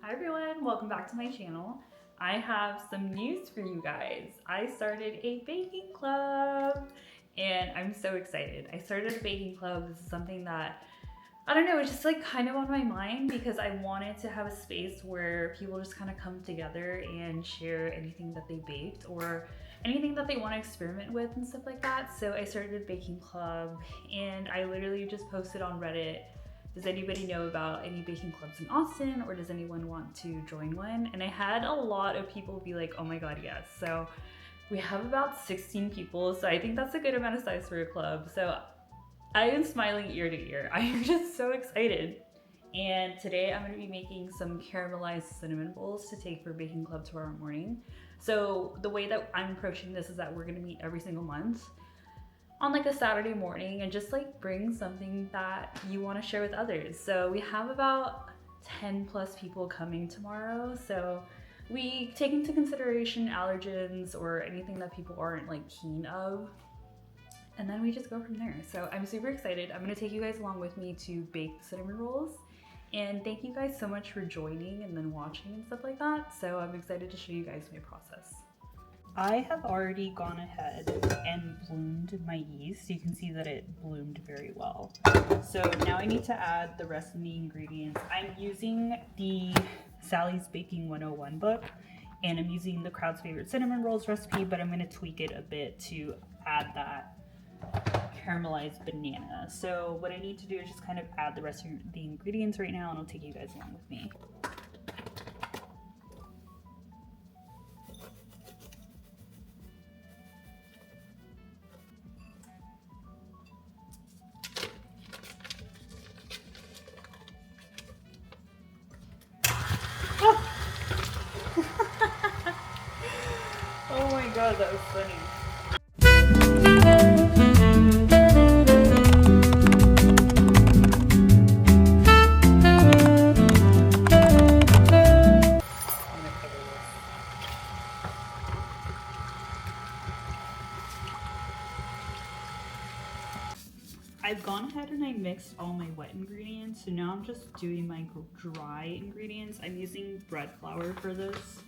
Hi everyone, welcome back to my channel. I have some news for you guys. I started a baking club and I'm so excited. I started a baking club. This is something that, I don't know, it's just like kind of on my mind because I wanted to have a space where people just kind of come together and share anything that they baked or anything that they want to experiment with and stuff like that. So I started a baking club and I literally just posted on Reddit, does anybody know about any baking clubs in Austin, or does anyone want to join one? And I had a lot of people be like, oh my god, yes. So we have about 16 people, so I think that's a good amount of size for a club. So I am smiling ear to ear. I am just so excited. And today I'm going to be making some caramelized cinnamon rolls to take for baking club tomorrow morning. So the way that I'm approaching this is that we're going to meet every single month on like a Saturday morning and just like bring something that you want to share with others. So we have about 10 plus people coming tomorrow. So we take into consideration allergens or anything that people aren't like keen of. And then we just go from there. So I'm super excited. I'm gonna take you guys along with me to bake the cinnamon rolls. And thank you guys so much for joining and then watching and stuff like that. So I'm excited to show you guys my process. I have already gone ahead and bloomed my yeast. You can see that it bloomed very well. So now I need to add the rest of the ingredients. I'm using the Sally's Baking 101 book, and I'm using the Crowd's Favorite Cinnamon Rolls recipe, but I'm gonna tweak it a bit to add that caramelized banana. So what I need to do is just kind of add the rest of the ingredients right now, and I'll take you guys along with me. Oh my god, that was funny. I've gone ahead and I mixed all my wet ingredients, so now I'm just doing my dry ingredients. I'm using bread flour for this.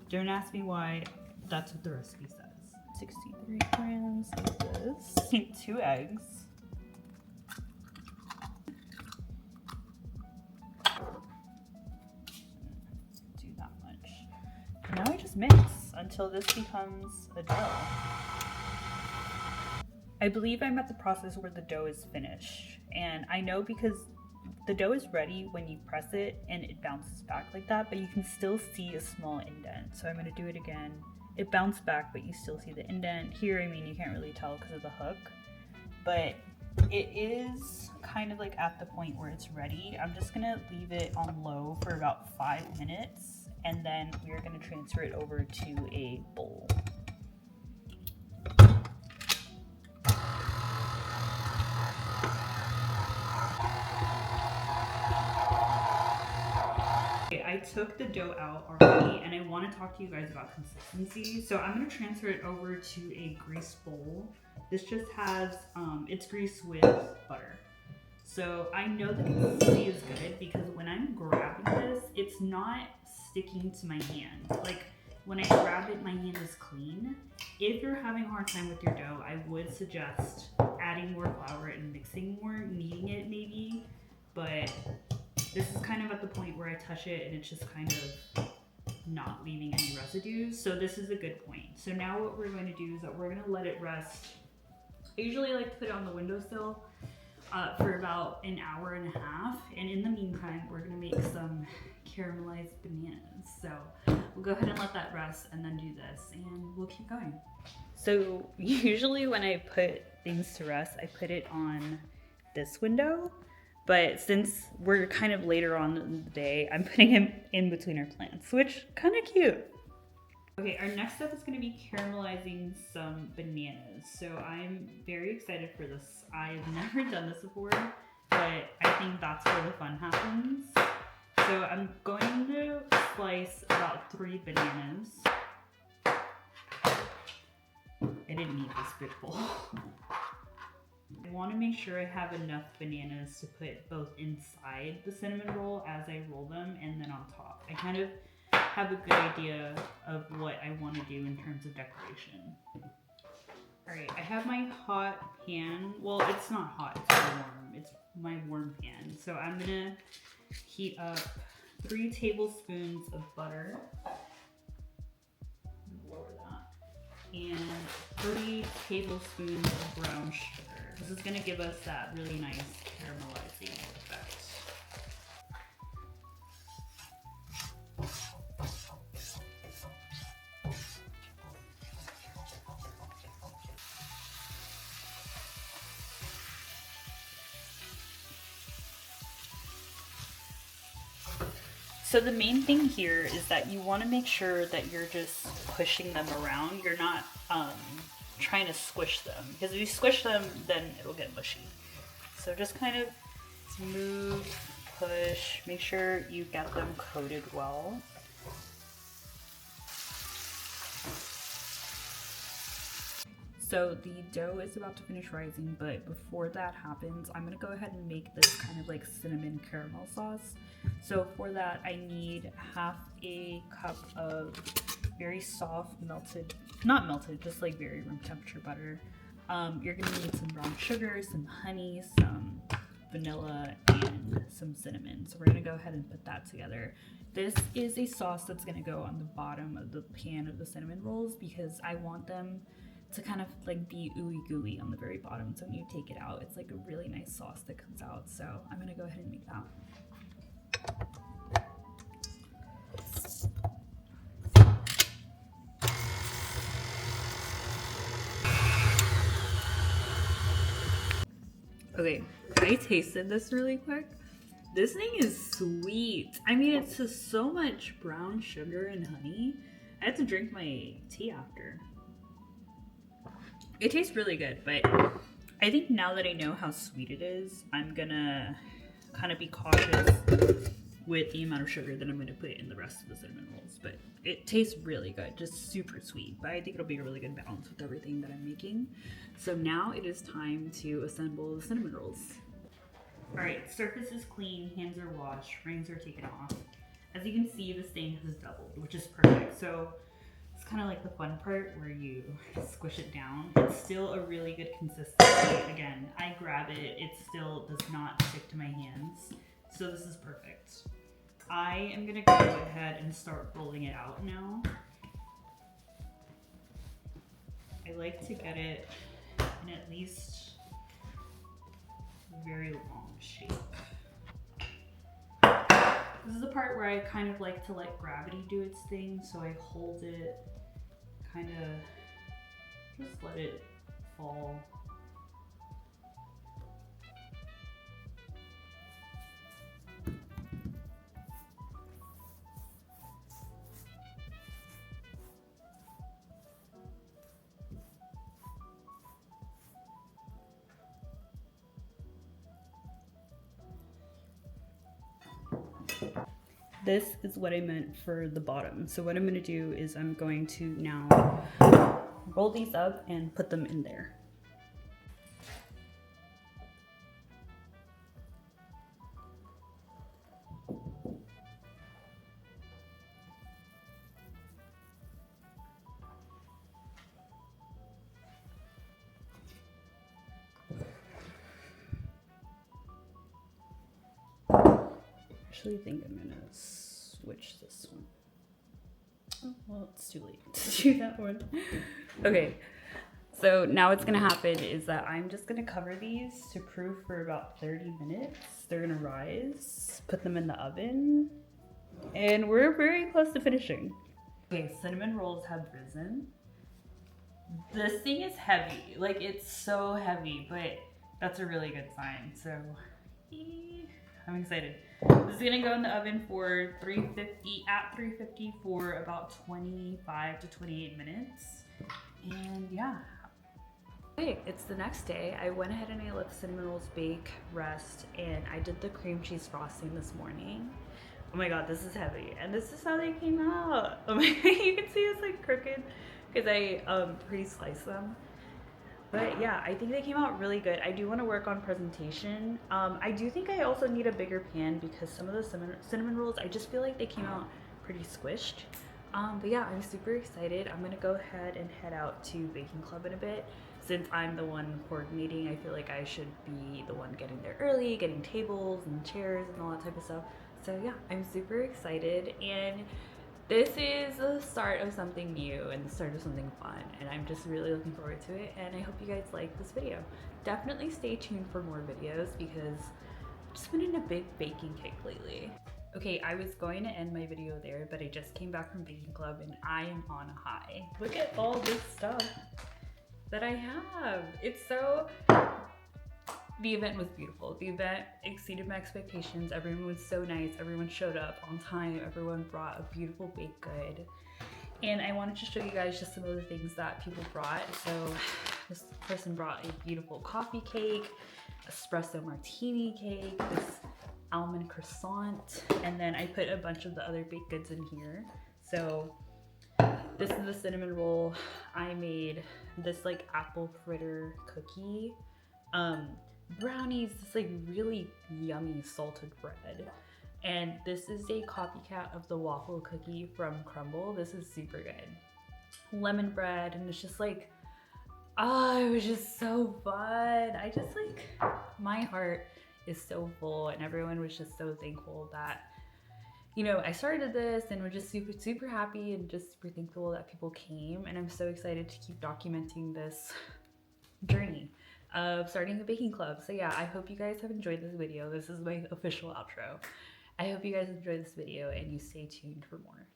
Don't ask me why, that's what the recipe says. 63 grams of this. 2 eggs. Do that much. Now I just mix until this becomes a dough. I believe I'm at the process where the dough is finished, and I know because the dough is ready when you press it and it bounces back like that, but you can still see a small indent. So I'm going to do it again. It bounced back, but you still see the indent. Here, I mean, you can't really tell because of the hook, but it is kind of like at the point where it's ready. I'm just going to leave it on low for about 5 minutes, and then we're going to transfer it over to a bowl. I took the dough out already, and I want to talk to you guys about consistency. So I'm going to transfer it over to a greased bowl. This just has, it's greased with butter. So I know the consistency is good because when I'm grabbing this, it's not sticking to my hand. Like when I grab it, my hand is clean. If you're having a hard time with your dough, I would suggest adding more flour and mixing more, kneading it maybe, but this is kind of at the point where I touch it and it's just kind of not leaving any residues. So this is a good point. So now what we're going to do is that we're going to let it rest. I usually like to put it on the windowsill for about an hour and a half. And in the meantime, we're going to make some caramelized bananas. So we'll go ahead and let that rest and then do this, and we'll keep going. So usually when I put things to rest, I put it on this window. But since we're kind of later on in the day, I'm putting him in between our plants, which kind of cute. Okay, our next step is going to be caramelizing some bananas. So I'm very excited for this. I've never done this before, but I think that's where the fun happens. So I'm going to slice about 3 bananas. I didn't need this big bowl. I want to make sure I have enough bananas to put both inside the cinnamon roll as I roll them and then on top. I kind of have a good idea of what I want to do in terms of decoration. All right, I have my hot pan. Well, it's not hot, it's warm. It's my warm pan. So I'm gonna heat up 3 tablespoons of butter. Lower that. And 3 tablespoons of brown sugar. This is gonna give us that really nice caramelizing effect. So the main thing here is that you want to make sure that you're just pushing them around. You're not trying to squish them, because if you squish them, then it'll get mushy. So just kind of move, push, make sure you get them coated well. So the dough is about to finish rising, but before that happens, I'm gonna go ahead and make this kind of like cinnamon caramel sauce. So for that, I need half a cup of very soft melted, not melted, just like very room temperature butter. You're gonna need some brown sugar, some honey, some vanilla, and some cinnamon. So we're gonna go ahead and put that together. This is a sauce that's gonna go on the bottom of the pan of the cinnamon rolls because I want them to kind of like be ooey gooey on the very bottom. So when you take it out, it's like a really nice sauce that comes out. So I'm gonna go ahead and make that. Okay, I tasted this really quick. This thing is sweet. I mean, it's just so much brown sugar and honey. I had to drink my tea after. It tastes really good, but I think now that I know how sweet it is, I'm gonna kind of be cautious with the amount of sugar that I'm gonna put in the rest of the cinnamon rolls. But it tastes really good, just super sweet. But I think it'll be a really good balance with everything that I'm making. So now it is time to assemble the cinnamon rolls. All right, surface is clean, hands are washed, rings are taken off. As you can see, the stain has doubled, which is perfect. So it's kind of like the fun part where you squish it down. It's still a really good consistency. Again, I grab it, it still does not stick to my hands. So this is perfect. I am gonna go ahead and start rolling it out now. I like to get it in at least a very long shape. This is the part where I kind of like to let gravity do its thing, so I hold it, kind of just let it fall. This is what I meant for the bottom. So what I'm gonna do is I'm going to now roll these up and put them in there. I actually think I'm gonna switch this one. Oh, well, it's too late to do that one. Okay, so now what's gonna happen is that I'm just gonna cover these to proof for about 30 minutes. They're gonna rise, put them in the oven, and we're very close to finishing. Okay, cinnamon rolls have risen. This thing is heavy, like it's so heavy, but that's a really good sign. So I'm excited. This is gonna go in the oven for 350 for about 25 to 28 minutes. And yeah. Okay, it's the next day. I went ahead and I let the cinnamon rolls bake, rest, and I did the cream cheese frosting this morning. Oh my god, this is heavy. And this is how they came out. Oh my, you can see it's like crooked because I pre-sliced them. But yeah, I think they came out really good. I do want to work on presentation. I do think I also need a bigger pan because some of the cinnamon rolls, I just feel like they came out pretty squished. But yeah, I'm super excited. I'm gonna go ahead and head out to Baking Club in a bit. Since I'm the one coordinating, I feel like I should be the one getting there early, getting tables and chairs and all that type of stuff. So yeah, I'm super excited, and this is the start of something new and the start of something fun, and I'm just really looking forward to it, and I hope you guys like this video. Definitely stay tuned for more videos because I've just been in a big baking kick lately. Okay, I was going to end my video there, but I just came back from Baking Club and I am on a high. Look at all this stuff that I have. It's so... The event was beautiful. The event exceeded my expectations. Everyone was so nice. Everyone showed up on time. Everyone brought a beautiful baked good. And I wanted to show you guys just some of the things that people brought. So this person brought a beautiful coffee cake, espresso martini cake, this almond croissant, and then I put a bunch of the other baked goods in here. So this is the cinnamon roll. I made this like apple fritter cookie. Brownies, this like really yummy salted bread. And this is a copycat of the waffle cookie from Crumble. This is super good. Lemon bread, and it's just like, oh, it was just so fun. I just like, my heart is so full, and everyone was just so thankful that, you know, I started this, and we're just super, super happy and just super thankful that people came. And I'm so excited to keep documenting this journey of starting a baking club. So yeah, I hope you guys have enjoyed this video. This is my official outro. I hope you guys enjoyed this video and you stay tuned for more.